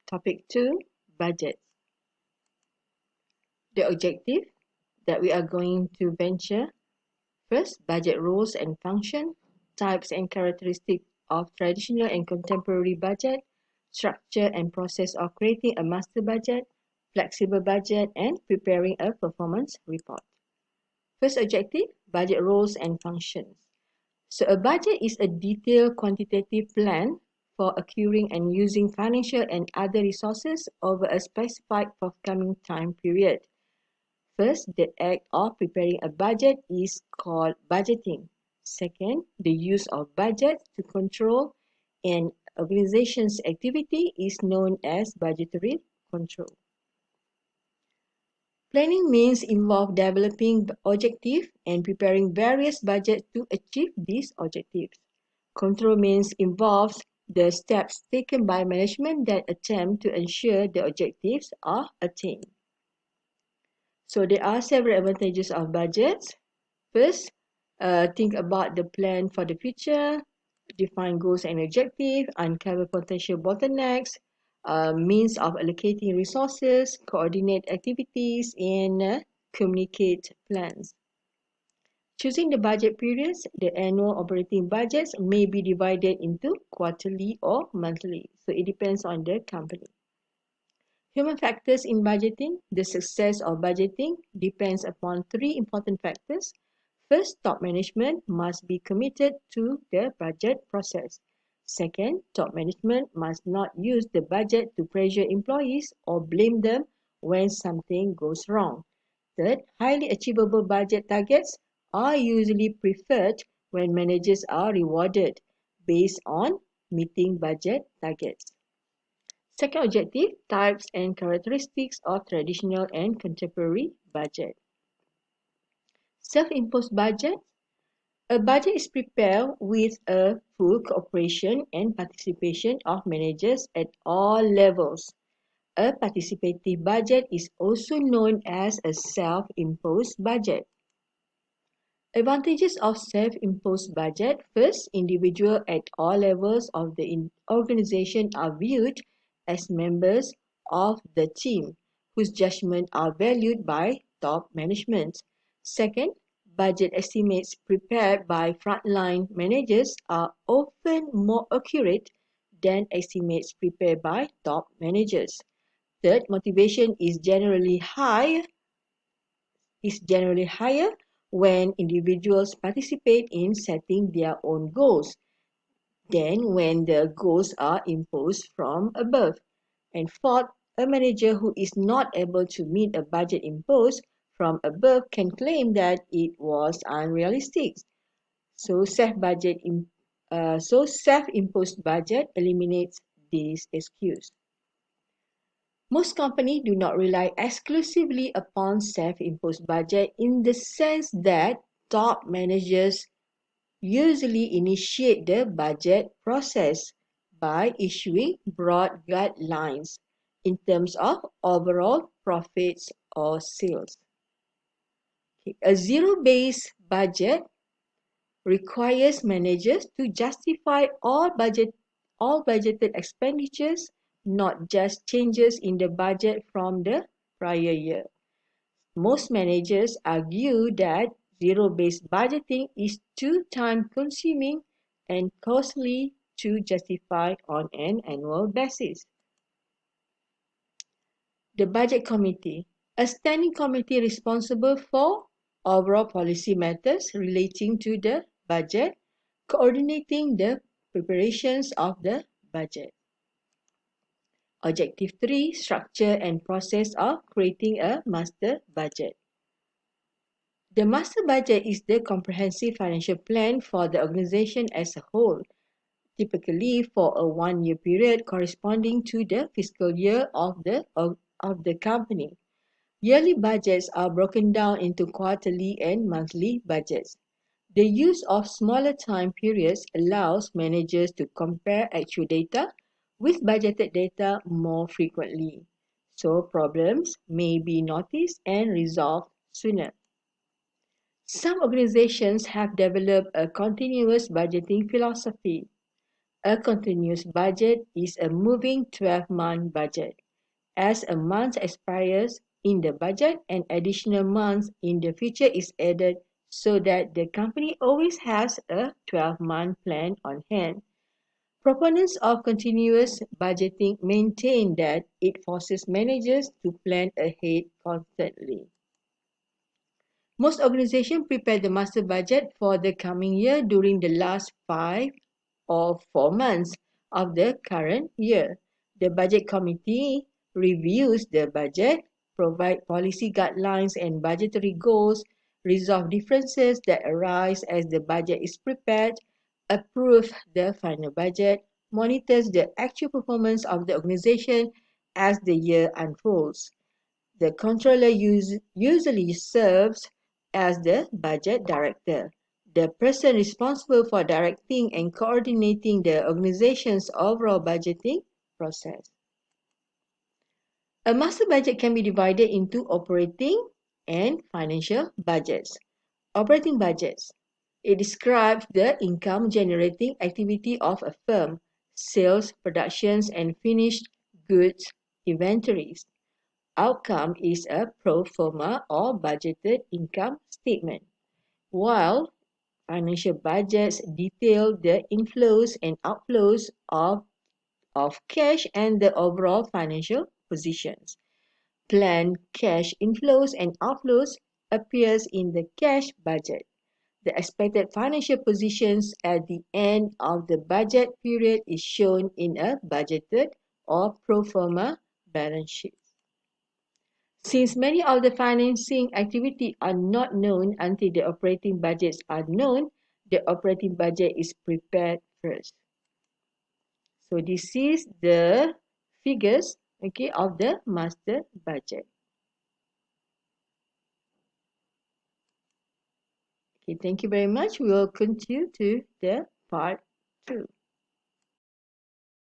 Topic 2, budgets. The objective that we are going to venture. First, budget rules and function, types and characteristics of traditional and contemporary budget, structure and process of creating a master budget, flexible budget, and preparing a performance report. First objective, budget rules and functions. So a budget is a detailed quantitative plan for acquiring and using financial and other resources over a specified forthcoming time period. First, the act of preparing a budget is called budgeting. Second, the use of budget to control an organization's activity is known as budgetary control. Planning means involve developing objectives and preparing various budgets to achieve these objectives. Control means involves the steps taken by management that attempt to ensure the objectives are attained. So there are several advantages of budgets. First, think about the plan for the future, define goals and objectives, uncover potential bottlenecks, means of allocating resources, coordinate activities, and communicate plans. Choosing the budget periods, the annual operating budgets may be divided into quarterly or monthly. So it depends on the company. Human factors in budgeting. The success of budgeting depends upon three important factors. First, top management must be committed to the budget process. Second, top management must not use the budget to pressure employees or blame them when something goes wrong. Third, highly achievable budget targets are usually preferred when managers are rewarded based on meeting budget targets. Second objective, types and characteristics of traditional and contemporary budget. Self-imposed budget. A budget is prepared with a full cooperation and participation of managers at all levels. A participative budget is also known as a self-imposed budget. Advantages of self-imposed budget. First, individuals at all levels of the organization are viewed as members of the team, whose judgments are valued by top management. Second, budget estimates prepared by frontline managers are often more accurate than estimates prepared by top managers. Third, motivation is generally higher when individuals participate in setting their own goals than when the goals are imposed from above. And fourth, a manager who is not able to meet a budget imposed from above can claim that it was unrealistic. So self-imposed budget eliminates this excuse. Most companies do not rely exclusively upon self-imposed budget in the sense that top managers usually initiate the budget process by issuing broad guidelines in terms of overall profits or sales. A zero-based budget requires managers to justify all budgeted expenditures, not just changes in the budget from the prior year. Most managers argue that zero-based budgeting is too time-consuming and costly to justify on an annual basis. The Budget Committee, a standing committee responsible for overall policy matters relating to the budget, coordinating the preparations of the budget. Objective 3, structure and process of creating a master budget. The master budget is the comprehensive financial plan for the organization as a whole, typically for a one-year period corresponding to the fiscal year of the company. Yearly budgets are broken down into quarterly and monthly budgets. The use of smaller time periods allows managers to compare actual data with budgeted data more frequently, so problems may be noticed and resolved sooner. Some organizations have developed a continuous budgeting philosophy. A continuous budget is a moving 12-month budget. As a month expires in the budget, an additional month in the future is added so that the company always has a 12-month plan on hand. Proponents of continuous budgeting maintain that it forces managers to plan ahead constantly. Most organizations prepare the master budget for the coming year during the last 5 or 4 months of the current year. The budget committee reviews the budget, provide policy guidelines and budgetary goals, resolve differences that arise as the budget is prepared, approve the final budget, monitors the actual performance of the organization as the year unfolds. The controller usually serves as the budget director, the person responsible for directing and coordinating the organization's overall budgeting process. A master budget can be divided into operating and financial budgets. Operating budgets. It describes the income generating activity of a firm, sales, productions, and finished goods inventories. Outcome is a pro forma or budgeted income statement, while financial budgets detail the inflows and outflows of cash and the overall financial positions. Planned cash inflows and outflows appears in the cash budget. The expected financial positions at the end of the budget period is shown in a budgeted or pro forma balance sheet. Since many of the financing activities are not known until the operating budgets are known, the operating budget is prepared first. So this is the figures, okay, of the master budget. Okay, thank you very much. We will continue to the part 2.